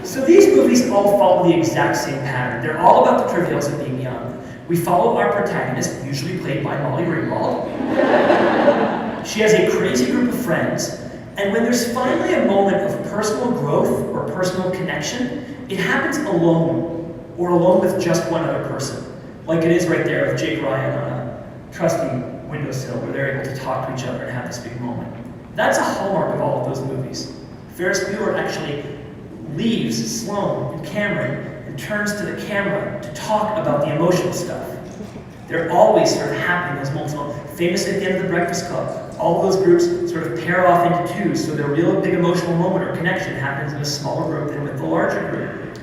So these movies all follow the exact same pattern. They're all about the travails of being young. We follow our protagonist, usually played by Molly Ringwald. She has a crazy group of friends, and when there's finally a moment of personal growth or personal connection, it happens alone, or alone with just one other person. Like it is right there of Jake Ryan on a trusty windowsill where they're able to talk to each other and have this big moment. That's a hallmark of all of those movies. Ferris Bueller actually leaves Sloane and Cameron and turns to the camera to talk about the emotional stuff. They're always sort of happy in those moments. Famously at the end of The Breakfast Club, all of those groups sort of pair off into twos, so their real big emotional moment or connection happens in a smaller group than with the larger group.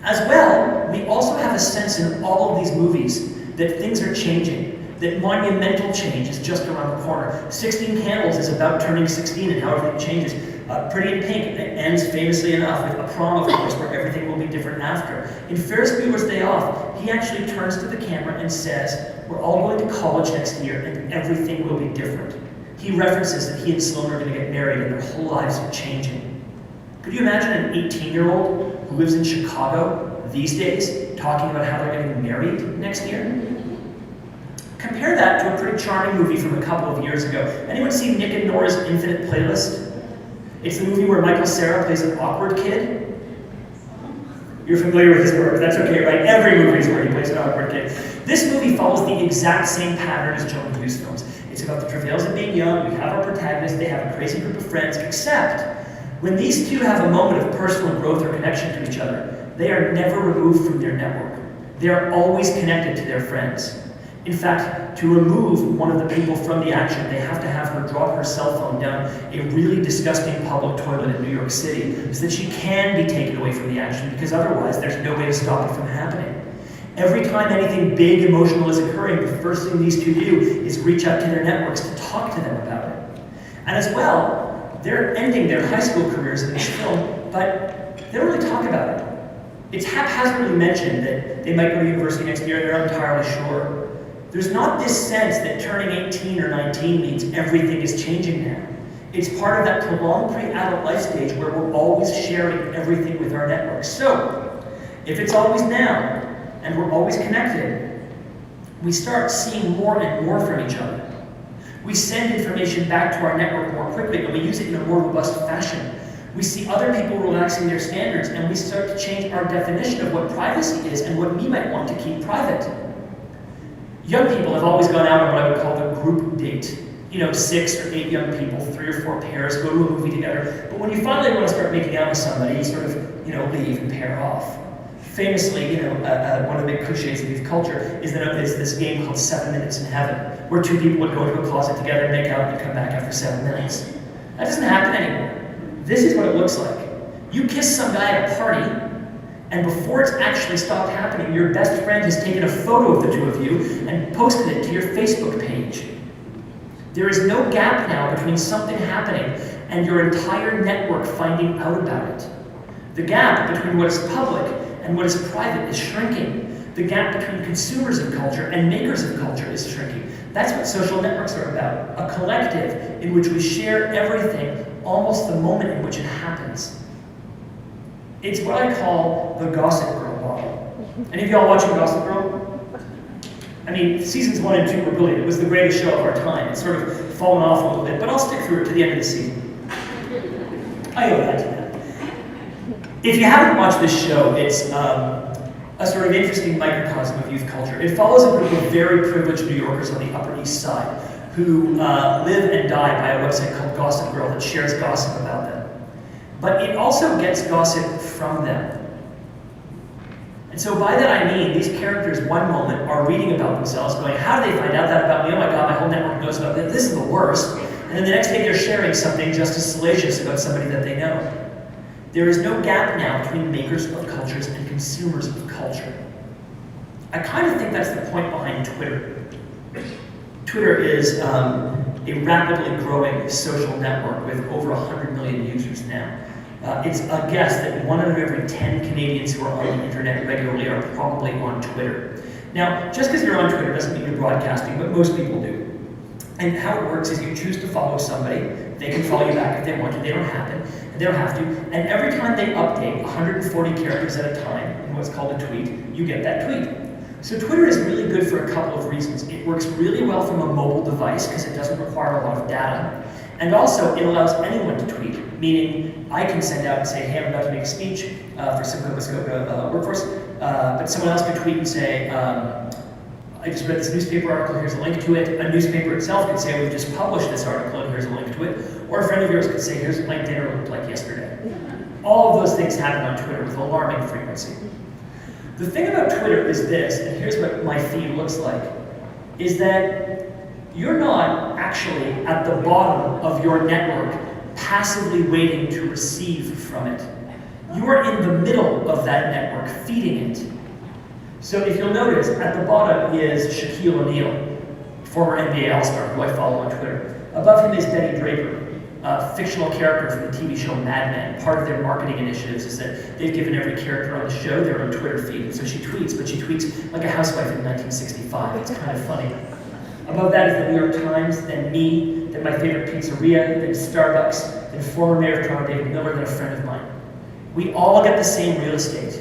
As well, we also have a sense in all of these movies that things are changing, that monumental change is just around the corner. 16 Candles is about turning 16 and how everything changes. Pretty in Pink ends famously enough with a prom, of course, where everything will be different after. In Ferris Bueller's Day Off, he actually turns to the camera and says, "We're all going to college next year and everything will be different." He references that he and Sloane are going to get married and their whole lives are changing. Could you imagine an 18-year-old who lives in Chicago these days talking about how they're getting married next year? Compare that to a pretty charming movie from a couple of years ago. Anyone seen Nick and Nora's Infinite Playlist? It's the movie where Michael Cera plays an awkward kid. You're familiar with his work, that's okay, right? Every movie is where he plays an awkward kid. This movie follows the exact same pattern as John Hughes films. It's about the travails of being young, we have our protagonist, they have a crazy group of friends, except when these two have a moment of personal growth or connection to each other, they are never removed from their network. They are always connected to their friends. In fact, to remove one of the people from the action, they have to have her drop her cell phone down a really disgusting public toilet in New York City so that she can be taken away from the action, because otherwise there's no way to stop it from happening. Every time anything big emotional is occurring, the first thing these two do is reach out to their networks to talk to them about it. And as well, they're ending their high school careers in this film, but they don't really talk about it. It's haphazardly mentioned that they might go to university next year, they're not entirely sure. There's not this sense that turning 18 or 19 means everything is changing now. It's part of that prolonged pre-adult life stage where we're always sharing everything with our networks. So, if it's always now, and we're always connected, we start seeing more and more from each other. We send information back to our network more quickly, and we use it in a more robust fashion. We see other people relaxing their standards, and we start to change our definition of what privacy is and what we might want to keep private. Young people have always gone out on what I would call the group date. 6 or 8 young people, 3 or 4 pairs, go to a movie together. But when you finally want to start making out with somebody, you sort of, leave and pair off. Famously, one of the big cliches of youth culture is that there's this game called 7 Minutes in Heaven, where 2 people would go into a closet together, make out, and come back after 7 minutes. That doesn't happen anymore. This is what it looks like. You kiss some guy at a party, and before it's actually stopped happening, your best friend has taken a photo of the two of you and posted it to your Facebook page. There is no gap now between something happening and your entire network finding out about it. The gap between what is public and what is private is shrinking. The gap between consumers of culture and makers of culture is shrinking. That's what social networks are about, a collective in which we share everything almost the moment in which it happens. It's what I call the Gossip Girl model. Any of y'all watching Gossip Girl? I mean, seasons 1 and 2 were brilliant. It was the greatest show of our time. It's sort of fallen off a little bit, but I'll stick through it to the end of the season. I owe that to them. If you haven't watched this show, it's a sort of interesting microcosm of youth culture. It follows a group of very privileged New Yorkers on the Upper East Side who live and die by a website called Gossip Girl that shares gossip about them. But it also gets gossip from them. And so by that I mean, these characters one moment are reading about themselves, going, how do they find out that about me? Oh my God, my whole network knows about this. This is the worst. And then the next day they're sharing something just as salacious about somebody that they know. There is no gap now between makers of cultures and consumers of culture. I kind of think that's the point behind Twitter. Twitter is a rapidly growing social network with over 100 million users now. It's a guess that 1 out of every 10 Canadians who are on the internet regularly are probably on Twitter. Now, just because you're on Twitter doesn't mean you're broadcasting, but most people do. And how it works is you choose to follow somebody, they can follow you back if they want to, they don't happen, and they don't have to, and every time they update 140 characters at a time in what's called a tweet, you get that tweet. So Twitter is really good for a couple of reasons. It works really well from a mobile device because it doesn't require a lot of data. And also, it allows anyone to tweet, meaning I can send out and say, hey, I'm about to make a speech for Simcoe Muskoka Workforce, but someone else could tweet and say, I just read this newspaper article, here's a link to it. A newspaper itself could say, we've just published this article and here's a link to it. Or a friend of yours could say, here's what my dinner looked like yesterday. All of those things happen on Twitter with alarming frequency. The thing about Twitter is this, and here's what my feed looks like, is that you're not actually at the bottom of your network passively waiting to receive from it. You are in the middle of that network, feeding it. So if you'll notice, at the bottom is Shaquille O'Neal, former NBA All-Star, who I follow on Twitter. Above him is Betty Draper, a fictional character from the TV show Mad Men. Part of their marketing initiatives is that they've given every character on the show their own Twitter feed. So she tweets, but she tweets like a housewife in 1965. It's kind of funny. Above that is the New York Times, then me, then my favorite pizzeria, then Starbucks, then former Mayor of Toronto David Miller, then a friend of mine. We all get the same real estate.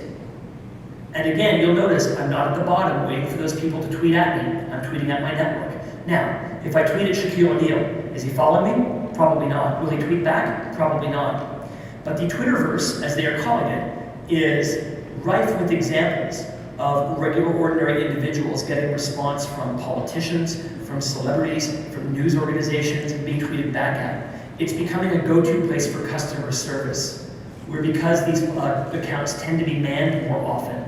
And again, you'll notice I'm not at the bottom waiting for those people to tweet at me. I'm tweeting at my network. Now, if I tweet at Shaquille O'Neal, is he following me? Probably not. Will he tweet back? Probably not. But the Twitterverse, as they are calling it, is rife with examples of regular, ordinary individuals getting response from politicians, from celebrities, from news organizations, and being tweeted back at. It's becoming a go-to place for customer service, where because these accounts tend to be manned more often,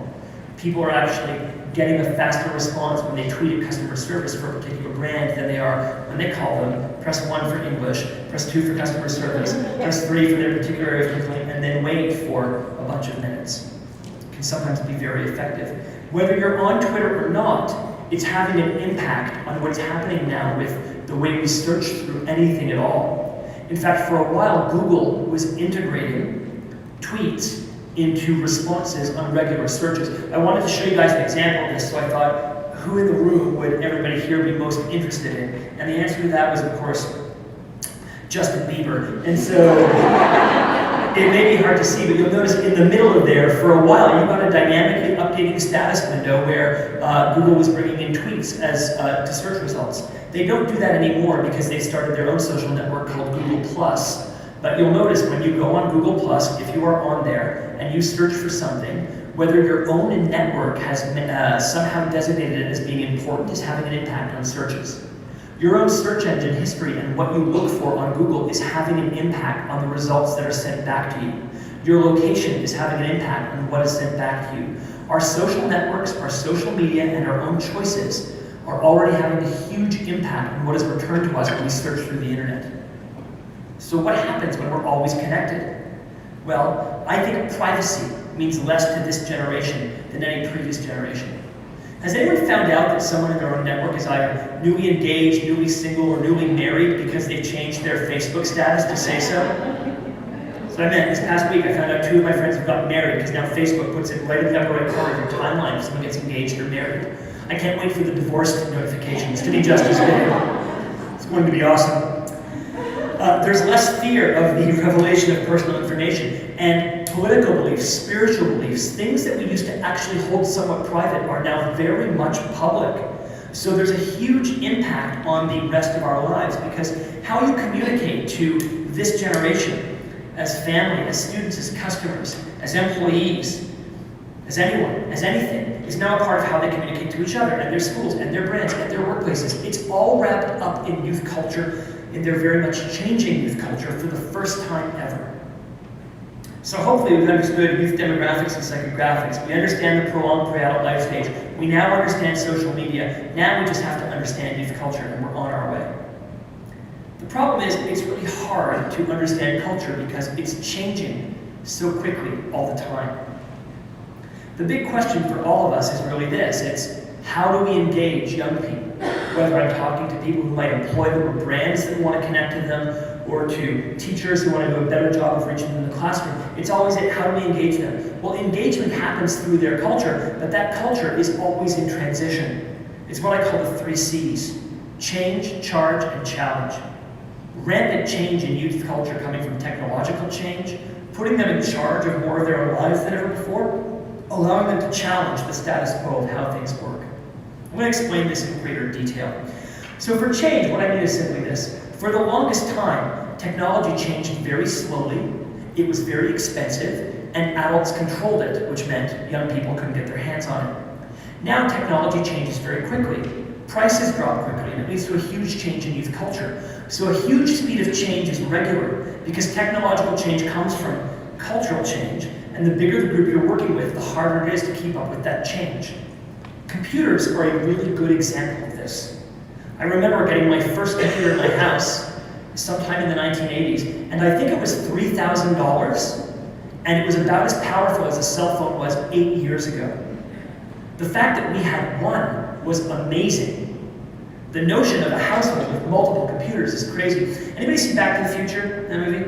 people are actually getting a faster response when they tweet at customer service for a particular brand than they are when they call them. Press 1 for English, press 2 for customer service, press 3 for their particular area of complaint, and then wait for a bunch of minutes. It can sometimes be very effective. Whether you're on Twitter or not, it's having an impact on what's happening now with the way we search through anything at all. In fact, for a while, Google was integrating tweets into responses on regular searches. I wanted to show you guys an example of this, so I thought, who in the room would everybody here be most interested in? And the answer to that was, of course, Justin Bieber. And so it may be hard to see, but you'll notice in the middle of there, for a while, you got a dynamically updating status window where Google was bringing in tweets as to search results. They don't do that anymore because they started their own social network called Google+. But you'll notice when you go on Google+, if you are on there and you search for something, whether your own network has somehow designated it as being important is having an impact on searches. Your own search engine history and what you look for on Google is having an impact on the results that are sent back to you. Your location is having an impact on what is sent back to you. Our social networks, our social media, and our own choices are already having a huge impact on what is returned to us when we search through the internet. So what happens when we're always connected? Well, I think privacy means less to this generation than any previous generation. Has anyone found out that someone in their own network is either newly engaged, newly single, or newly married because they changed their Facebook status to say so? So I meant this past week I found out 2 of my friends have gotten married because now Facebook puts it right in the upper right corner of your timeline if someone gets engaged or married. I can't wait for the divorce notifications to be just as big. It's going to be awesome. There's less fear of the revelation of personal information, and political beliefs, spiritual beliefs, things that we used to actually hold somewhat private are now very much public. So there's a huge impact on the rest of our lives because how you communicate to this generation as family, as students, as customers, as employees, as anyone, as anything, is now a part of how they communicate to each other and their schools and their brands and their workplaces. It's all wrapped up in youth culture, and they're very much changing youth culture for the first time ever. So hopefully we've understood youth demographics and psychographics. We understand the prolonged pre-adult life stage. We now understand social media. Now we just have to understand youth culture, and we're on our way. The problem is it's really hard to understand culture because it's changing so quickly all the time. The big question for all of us is really this. It's how do we engage young people? Whether I'm talking to people who might employ them or brands that want to connect to them, or to teachers who want to do a better job of reaching them in the classroom, it's always how do we engage them? Well, engagement happens through their culture, but that culture is always in transition. It's what I call the 3 C's: change, charge, and challenge. rampant change in youth culture coming from technological change, putting them in charge of more of their own lives than ever before, allowing them to challenge the status quo of how things work. I'm going to explain this in greater detail. So for change, what I mean is simply this. For the longest time, technology changed very slowly, it was very expensive, and adults controlled it, which meant young people couldn't get their hands on it. Now technology changes very quickly. Prices drop quickly, and it leads to a huge change in youth culture. So a huge speed of change is regular, because technological change comes from cultural change, and the bigger the group you're working with, the harder it is to keep up with that change. Computers are a really good example of this. I remember getting my first computer in my house sometime in the 1980s, and I think it was $3,000, and it was about as powerful as a cell phone was 8 years ago. The fact that we had one was amazing. The notion of a household with multiple computers is crazy. Anybody see Back to the Future, that movie?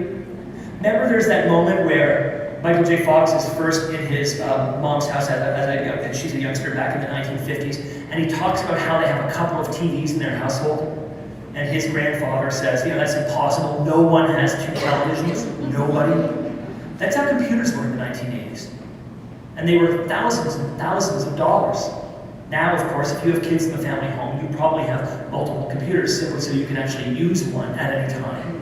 Remember there's that moment where Michael J. Fox is first in his mom's house and she's a youngster back in the 1950s, and he talks about how they have a couple of TVs in their household, and his grandfather says, that's impossible, no one has two televisions, nobody. That's how computers were in the 1980s. And they were thousands and thousands of dollars. Now, of course, if you have kids in the family home, you probably have multiple computers simply so you can actually use one at any time.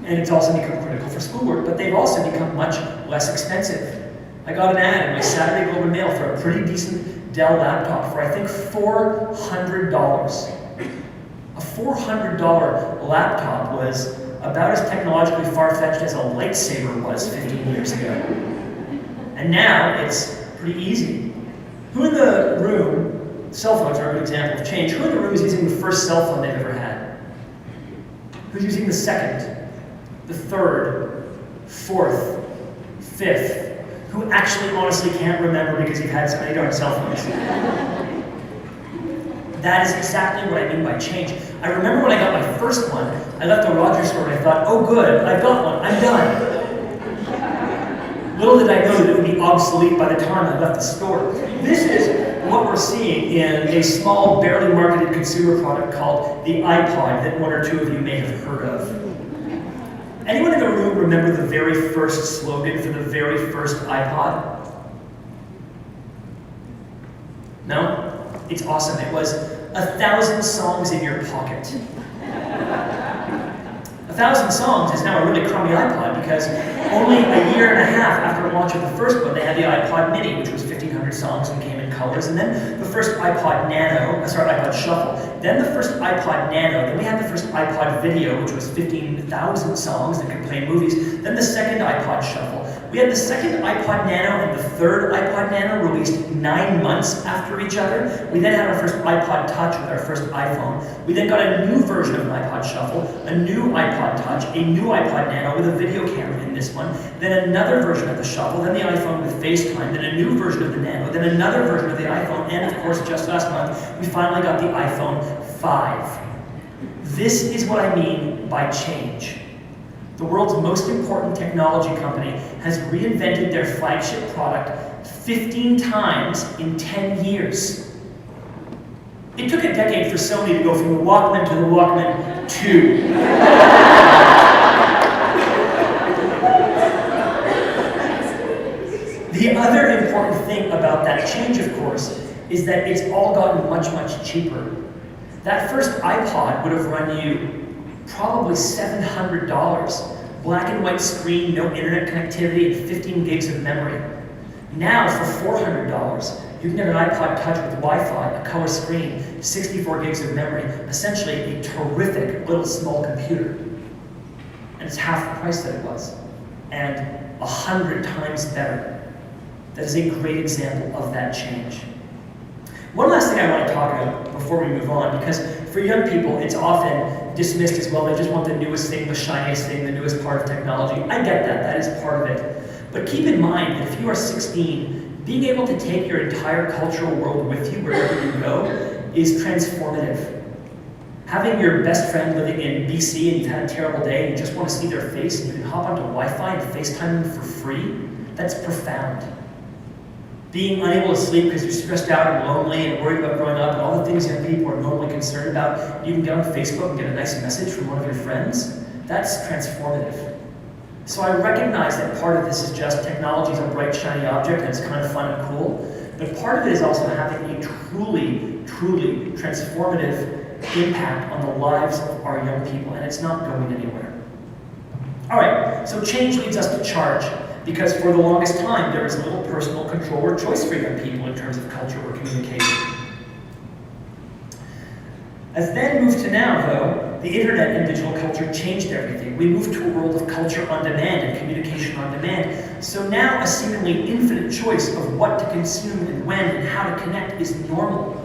And it's also become critical for schoolwork, but they've also become much less expensive. I got an ad in my Saturday Globe and Mail for a pretty decent Dell laptop for, I think, $400. A $400 laptop was about as technologically far-fetched as a lightsaber was 15 years ago. And now it's pretty easy. Who in the room, cell phones are a good example of change, who in the room is using the first cell phone they've ever had? Who's using the second, the third, fourth, fifth? Who actually honestly can't remember because you've had so many darn cell phones? That is exactly what I mean by change. I remember when I got my first one, I left the Rogers store and I thought, oh good, I've got one, I'm done. Little did I know that it would be obsolete by the time I left the store. This is what we're seeing in a small, barely marketed consumer product called the iPod that one or two of you may have heard of. Anyone in the room remember the very first slogan for the very first iPod? No? It's awesome. It was 1,000 songs in your pocket. 1,000 songs is now a really crummy iPod because only a year and a half after the launch of the first one, they had the iPod Mini, which was 1,500 songs and came in colors, and then the first iPod Shuffle, then the first iPod Nano, then we had the first iPod Video, which was 15,000 songs that could play movies, then the second iPod Shuffle. We had the second iPod Nano and the third iPod Nano released 9 months after each other. We then had our first iPod Touch with our first iPhone. We then got a new version of an iPod Shuffle, a new iPod Touch, a new iPod Nano with a video camera in this one, then another version of the Shuffle, then the iPhone with FaceTime, then a new version of the Nano, then another version of the iPhone, and of course just last month, we finally got the iPhone 5. This is what I mean by change. The world's most important technology company has reinvented their flagship product 15 times in 10 years. It took a decade for Sony to go from the Walkman to the Walkman 2. The other important thing about that change, of course, is that it's all gotten much, much cheaper. That first iPod would have run you probably $700. Black and white screen, no internet connectivity, and 15 gigs of memory. Now, for $400, you can get an iPod Touch with Wi-Fi, a color screen, 64 gigs of memory, essentially a terrific little small computer. And it's half the price that it was, and 100 times better. That is a great example of that change. One last thing I want to talk about before we move on, because for young people, it's often dismissed as well. They just want the newest thing, the shiniest thing, the newest part of technology. I get that. That is part of it. But keep in mind that if you are 16, being able to take your entire cultural world with you wherever you go is transformative. Having your best friend living in BC and you've had a terrible day and you just want to see their face and you can hop onto Wi-Fi and FaceTime them for free, that's profound. Being unable to sleep because you're stressed out and lonely and worried about growing up and all the things young people are normally concerned about, you can get on Facebook and get a nice message from one of your friends. That's transformative. So I recognize that part of this is just technology is a bright, shiny object and it's kind of fun and cool, but part of it is also having a truly, truly transformative impact on the lives of our young people, and it's not going anywhere. All right, so change leads us to charge, because for the longest time, there was little personal control or choice for young people in terms of culture or communication. As then moved to now, though, the internet and digital culture changed everything. We moved to a world of culture on demand and communication on demand. So now a seemingly infinite choice of what to consume and when and how to connect is normal.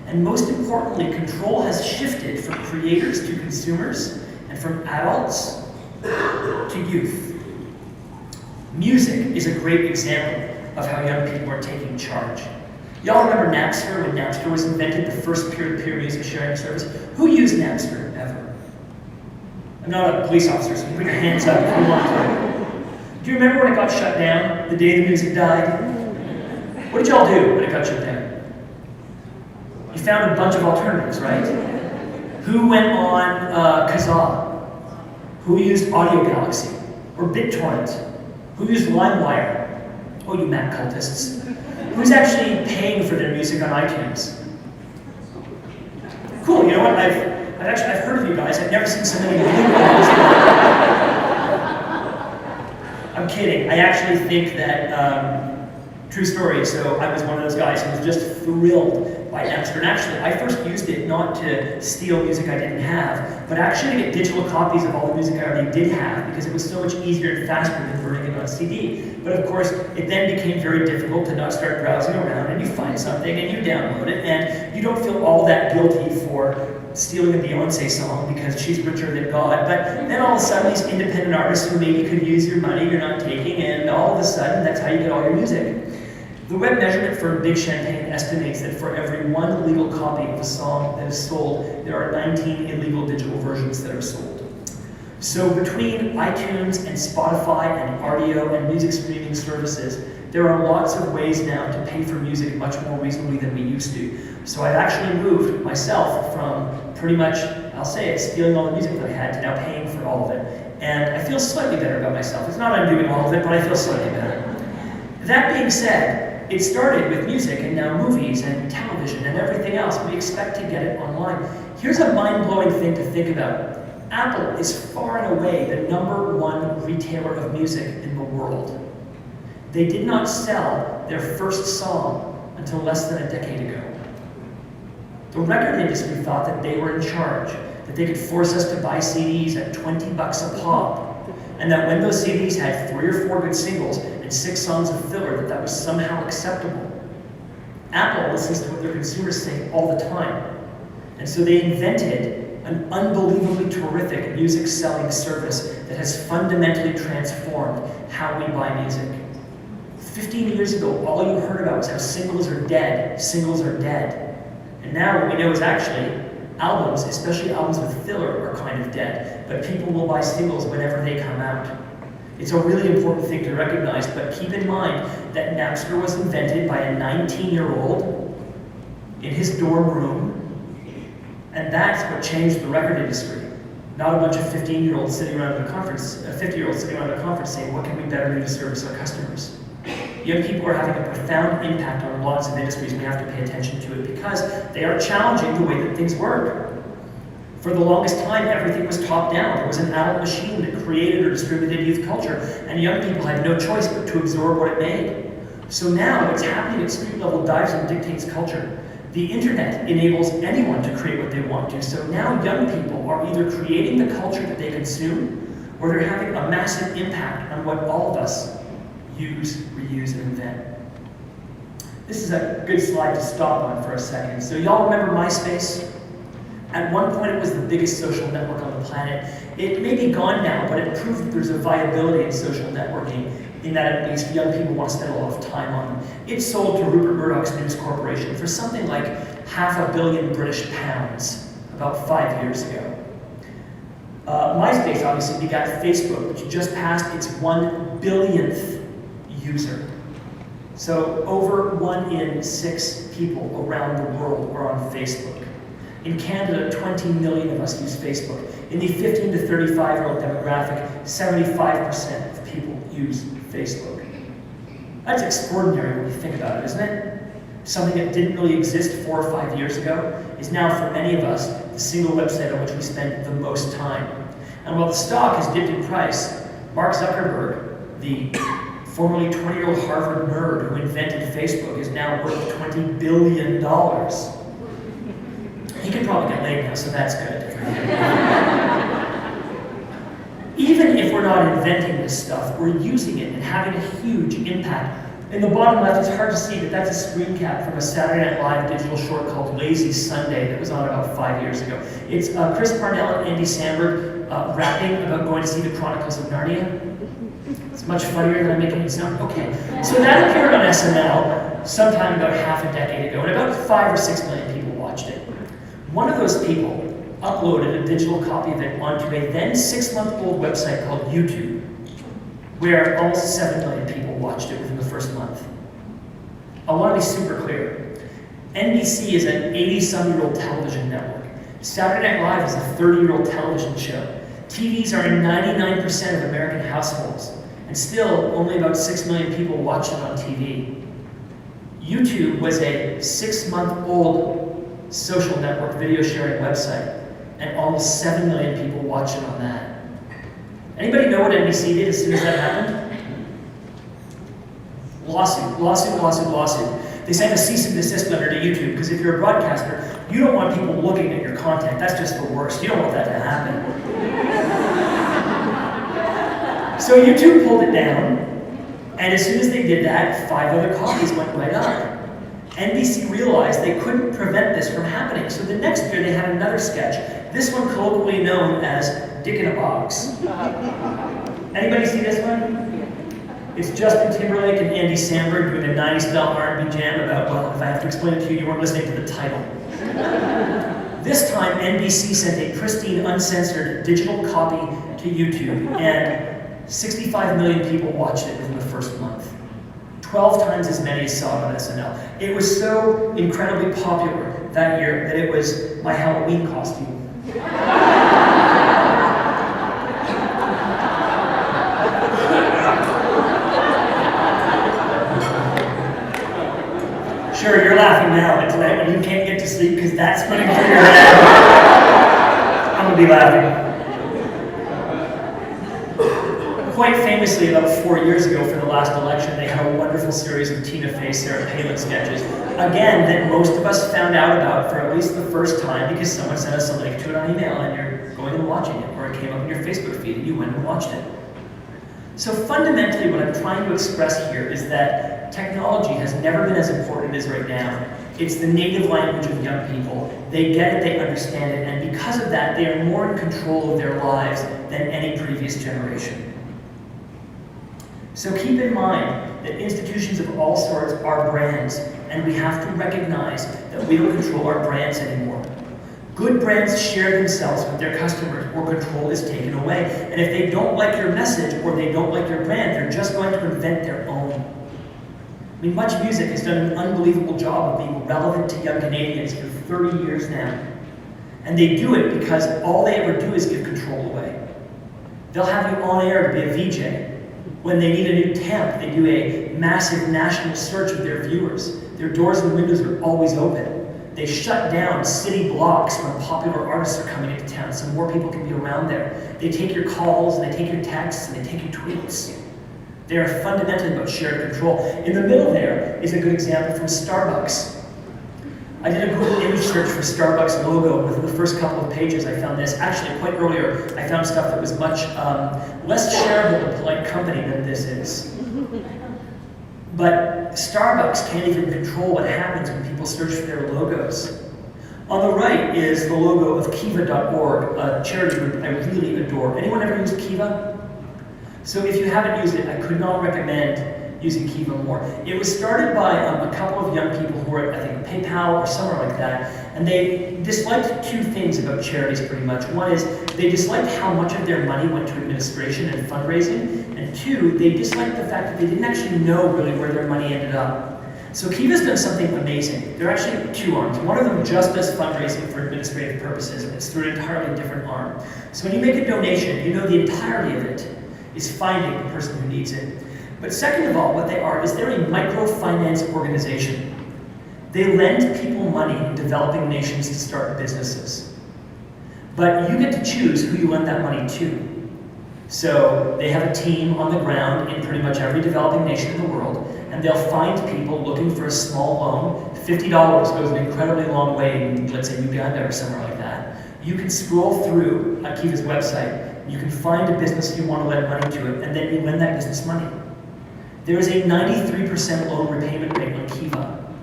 And most importantly, control has shifted from creators to consumers and from adults to youth. Music is a great example of how young people are taking charge. Y'all remember Napster, when Napster was invented, the first peer-to-peer music sharing service? Who used Napster ever? I'm not a police officer, so you can put your hands up if you want to. Do you remember when it got shut down, the day the music died? What did y'all do when it got shut down? You found a bunch of alternatives, right? Who went on Kazaa? Who used Audio Galaxy? Or BitTorrent? Who used LimeWire? Oh, you Mac cultists. Who's actually paying for their music on iTunes? Cool, you know what? I've heard of you guys. I've never seen so many videos. I'm kidding. I actually think that, true story, so I was one of those guys who was just thrilled by Napster. And actually, I first used it not to steal music I didn't have, but actually to get digital copies of all the music I already did have, because it was so much easier and faster than burning it on CD. But of course, it then became very difficult to not start browsing around, and you find something and you download it, and you don't feel all that guilty for stealing a Beyonce song because she's richer than God. But then all of a sudden, these independent artists who maybe could use your money you're not taking, and all of a sudden, that's how you get all your music. The Web Measurement firm Big Champagne estimates that for every one legal copy of a song that is sold, there are 19 illegal digital versions that are sold. So between iTunes and Spotify and Rdio and music streaming services, there are lots of ways now to pay for music much more reasonably than we used to. So I've actually moved myself from pretty much, I'll say it, stealing all the music that I had to now paying for all of it. And I feel slightly better about myself. It's not I'm doing all of it, but I feel slightly better. That being said, it started with music and now movies and television and everything else. We expect to get it online. Here's a mind-blowing thing to think about. Apple is far and away the #1 retailer of music in the world. They did not sell their first song until less than a decade ago. The record industry thought that they were in charge, that they could force us to buy CDs at $20 a pop, and that when those CDs had 3 or 4 good singles and 6 songs of filler, that was somehow acceptable. Apple listens to what their consumers say all the time, and so they invented an unbelievably terrific music selling service that has fundamentally transformed how we buy music. 15 years ago, all you heard about was how singles are dead. Singles are dead. And now what we know is actually albums, especially albums with filler, are kind of dead. But people will buy singles whenever they come out. It's a really important thing to recognize, but keep in mind that Napster was invented by a 19-year-old in his dorm room, and that's what changed the record industry. Not a bunch of 15-year-olds sitting around at a conference, 50-year-olds sitting around at a conference saying, what can we better do to service our customers? Young people are having a profound impact on lots of industries, and we have to pay attention to it because they are challenging the way that things work. For the longest time, everything was top-down. There was an adult machine that created or distributed youth culture, and young people had no choice but to absorb what it made. So now, what's happening at street level dives and dictates culture. The internet enables anyone to create what they want to, so now young people are either creating the culture that they consume, or they're having a massive impact on what all of us use, reuse, and invent. This is a good slide to stop on for a second. So y'all remember MySpace? At one point it was the biggest social network on the planet. It may be gone now, but it proved that there's a viability in social networking, in that at least young people want to spend a lot of time on them. It sold to Rupert Murdoch's News Corporation for something like £500 million British pounds about 5 years ago. MySpace obviously begat Facebook, which just passed its 1 billionth user. So over 1 in 6 people around the world are on Facebook. In Canada, 20 million of us use Facebook. In the 15 to 35-year-old demographic, 75% of people use Facebook. That's extraordinary when you think about it, isn't it? Something that didn't really exist 4 or 5 years ago is now, for many of us, the single website on which we spend the most time. And while the stock has dipped in price, Mark Zuckerberg, the formerly 20-year-old Harvard nerd who invented Facebook, is now worth $20 billion. He can probably get laid now, so that's good. Even if we're not inventing this stuff, we're using it and having a huge impact. In the bottom left, it's hard to see, but that's a screen cap from a Saturday Night Live digital short called Lazy Sunday that was on about 5 years ago. It's Chris Parnell and Andy Samberg rapping about going to see the Chronicles of Narnia. It's much funnier than I'm making it sound. Okay, so that appeared on SNL sometime about half a decade ago, and about 5 or 6 million people watched it. One of those people uploaded a digital copy of it onto a then 6-month-old website called YouTube, where almost 7 million people watched it within the first month. I want to be super clear. NBC is an 80-some-year-old television network. Saturday Night Live is a 30-year-old television show. TVs are in 99% of American households, and still only about 6 million people watch it on TV. YouTube was a 6-month-old social network video sharing website, and almost 7 million people watch it on that. Anybody know what NBC did as soon as that happened? Lawsuit, lawsuit, lawsuit, lawsuit. They sent a cease and desist letter to YouTube, because if you're a broadcaster, you don't want people looking at your content. That's just the worst. You don't want that to happen. So YouTube pulled it down, and as soon as they did that, 5 other copies went right up. NBC realized they couldn't prevent this from happening, so the next year they had another sketch, this one colloquially known as Dick in a Box. Anybody see this one? It's Justin Timberlake and Andy Samberg doing a 90s-style R&B jam about, well, if I have to explain it to you, you weren't listening to the title. This time, NBC sent a pristine, uncensored digital copy to YouTube, and 65 million people watched it within the first month. 12 times as many as saw it on SNL. It was so incredibly popular that year that it was my Halloween costume. Sure, you're laughing now, but tonight when you can't get to sleep because that's running through your head, I'm gonna be laughing. Quite famously, about 4 years ago for the last election, they had a wonderful series of Tina Fey, Sarah Palin sketches. Again, that most of us found out about for at least the first time because someone sent us a link to it on email and you're going and watching it, or it came up in your Facebook feed and you went and watched it. So fundamentally, what I'm trying to express here is that technology has never been as important as right now. It's the native language of young people. They get it, they understand it, and because of that, they are more in control of their lives than any previous generation. So keep in mind that institutions of all sorts are brands, and we have to recognize that we don't control our brands anymore. Good brands share themselves with their customers, or control is taken away. And if they don't like your message, or they don't like your brand, they're just going to invent their own. I mean, Much Music has done an unbelievable job of being relevant to young Canadians for 30 years now. And they do it because all they ever do is give control away. They'll have you on air to be a VJ. When they need a new temp, they do a massive national search of their viewers. Their doors and windows are always open. They shut down city blocks when popular artists are coming into town so more people can be around there. They take your calls, and they take your texts, and they take your tweets. They are fundamentally about shared control. In the middle there is a good example from Starbucks. I did a Google image search for Starbucks logo. Within the first couple of pages, I found this. Actually, quite earlier, I found stuff that was much less shareable to Polite Company than this is. But Starbucks can't even control what happens when people search for their logos. On the right is the logo of Kiva.org, a charity group I really adore. Anyone ever used Kiva? So if you haven't used it, I could not recommend using Kiva more. It was started by a couple of young people who were, I think, PayPal or somewhere like that, and they disliked 2 things about charities pretty much. One is they disliked how much of their money went to administration and fundraising, and 2, they disliked the fact that they didn't actually know really where their money ended up. So Kiva's done something amazing. There are actually two arms. One of them just does fundraising for administrative purposes, and it's through an entirely different arm. So when you make a donation, you know the entirety of it is finding the person who needs it. But second of all, what they are is they're a microfinance organization. They lend people money in developing nations to start businesses. But you get to choose who you lend that money to. So they have a team on the ground in pretty much every developing nation in the world, and they'll find people looking for a small loan. $50 goes an incredibly long way in, let's say, Uganda or somewhere like that. You can scroll through Kiva's website, you can find a business you want to lend money to it, and then you lend that business money. There is a 93% loan repayment rate on Kiva.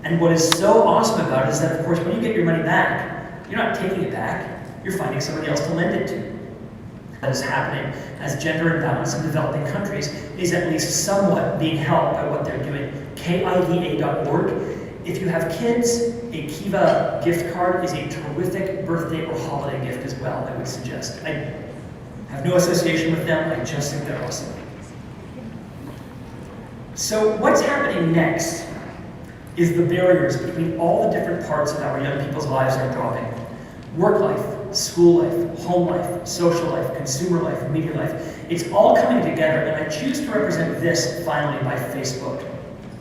And what is so awesome about it is that, of course, when you get your money back, you're not taking it back, you're finding somebody else to lend it to. That is happening as gender imbalance in developing countries is at least somewhat being helped by what they're doing. KIVA.org. If you have kids, a Kiva gift card is a terrific birthday or holiday gift as well, I would suggest. I have no association with them, I just think they're awesome. So what's happening next is the barriers between all the different parts of our young people's lives are dropping. Work life, school life, home life, social life, consumer life, media life. It's all coming together, and I choose to represent this finally by Facebook.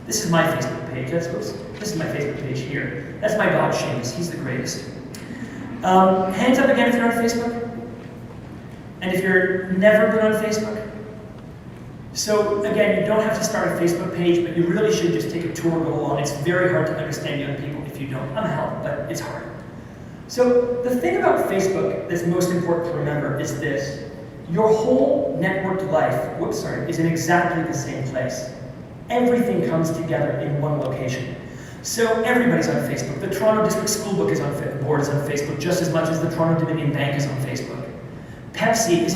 This is my Facebook page. This is my Facebook page here. That's my dog Seamus. He's the greatest. Hands up again if you're on Facebook. And if you've never been on Facebook. So again, you don't have to start a Facebook page, but you really should just take a tour, go along. It's very hard to understand young people if you don't. I'm helping, but it's hard. So the thing about Facebook that's most important to remember is this. Your whole networked life, is in exactly the same place. Everything comes together in one location. So everybody's on Facebook. The Toronto District School Board is on Facebook just as much as the Toronto Dominion Bank is on Facebook. Pepsi is